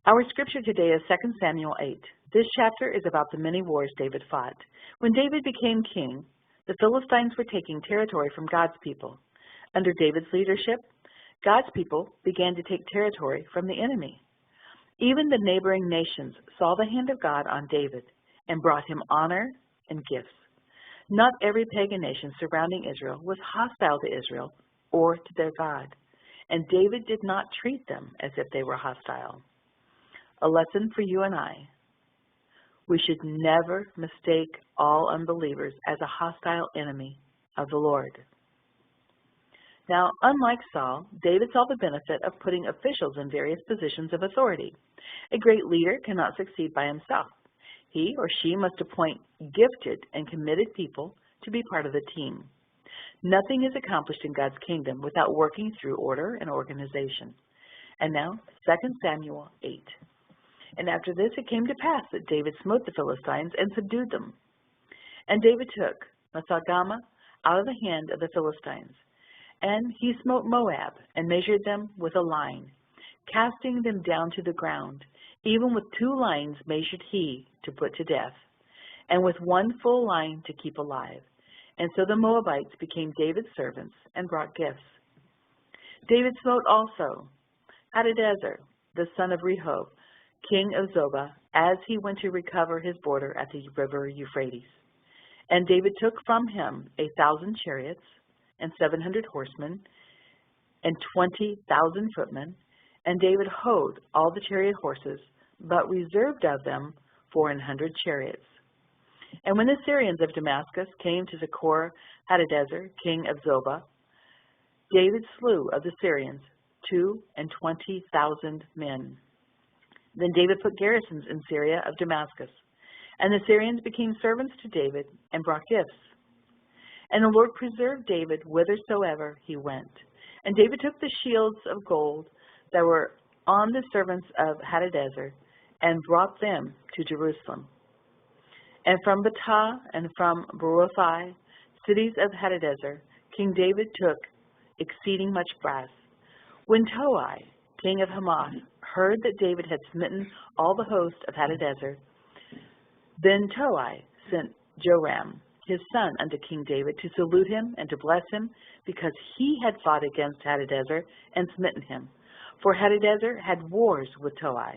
Our scripture today is 2 Samuel 8. This chapter is about the many wars David fought. When David became king, the Philistines were taking territory from God's people. Under David's leadership, God's people began to take territory from the enemy. Even the neighboring nations saw the hand of God on David and brought him honor and gifts. Not every pagan nation surrounding Israel was hostile to Israel or to their God, and David did not treat them as if they were hostile. A lesson for you and I. We should never mistake all unbelievers as a hostile enemy of the Lord. Now, unlike Saul, David saw the benefit of putting officials in various positions of authority. A great leader cannot succeed by himself. He or she must appoint gifted and committed people to be part of the team. Nothing is accomplished in God's kingdom without working through order and organization. And now, 2 Samuel 8. And after this it came to pass that David smote the Philistines and subdued them. And David took Masagama out of the hand of the Philistines. And he smote Moab and measured them with a line, casting them down to the ground. Even with 2 lines measured he to put to death, and with 1 full line to keep alive. And so the Moabites became David's servants and brought gifts. David smote also Hadadezer, the son of Rehob, king of Zobah, as he went to recover his border at the river Euphrates. And David took from him 1,000 chariots, and 700 horsemen, and 20,000 footmen. And David houghed all the chariot horses, but reserved of them 400 chariots. And when the Syrians of Damascus came to Zachor Hadadezer, king of Zobah, David slew of the Syrians 22,000 men. Then David put garrisons in Syria of Damascus, and the Syrians became servants to David and brought gifts. And the Lord preserved David whithersoever he went. And David took the shields of gold that were on the servants of Hadadezer and brought them to Jerusalem. And from Betah and from Berothai, cities of Hadadezer, King David took exceeding much brass. When Toi, king of Hamath, heard that David had smitten all the host of Hadadezer, then Toi sent Joram, his son, unto King David to salute him and to bless him, because he had fought against Hadadezer and smitten him. For Hadadezer had wars with Toi.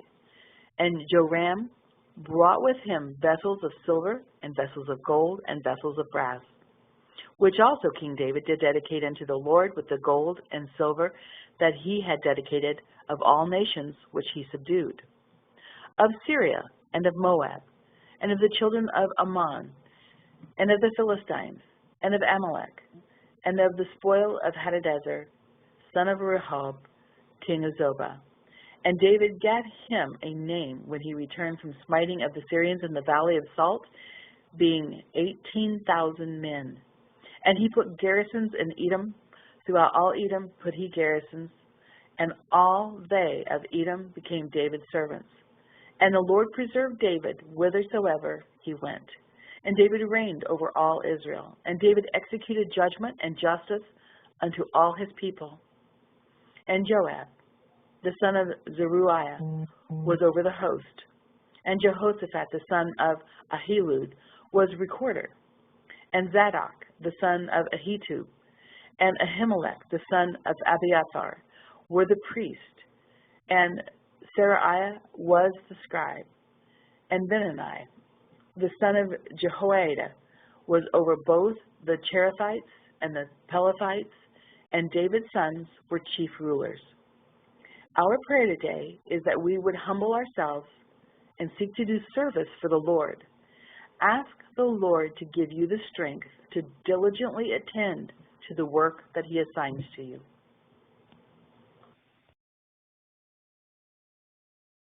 And Joram brought with him vessels of silver and vessels of gold and vessels of brass, which also King David did dedicate unto the Lord with the gold and silver that he had dedicated of all nations which he subdued, of Syria and of Moab, and of the children of Ammon, and of the Philistines, and of Amalek, and of the spoil of Hadadezer, son of Rehob, king of Zobah. And David gat him a name when he returned from smiting of the Syrians in the valley of Salt, being 18,000 men. And he put garrisons in Edom. Throughout all Edom put he garrisons, and all they of Edom became David's servants. And the Lord preserved David whithersoever he went. And David reigned over all Israel. And David executed judgment and justice unto all his people. And Joab, the son of Zeruiah, was over the host. And Jehoshaphat, the son of Ahilud, was recorder. And Zadok, the son of Ahitub, and Ahimelech, the son of Abiathar, were the priest. And Seraiah was the scribe. And Benani, the son of Jehoiada, was over both the Cherethites and the Pelethites, and David's sons were chief rulers. Our prayer today is that we would humble ourselves and seek to do service for the Lord. Ask the Lord to give you the strength to diligently attend to the work that he assigns to you.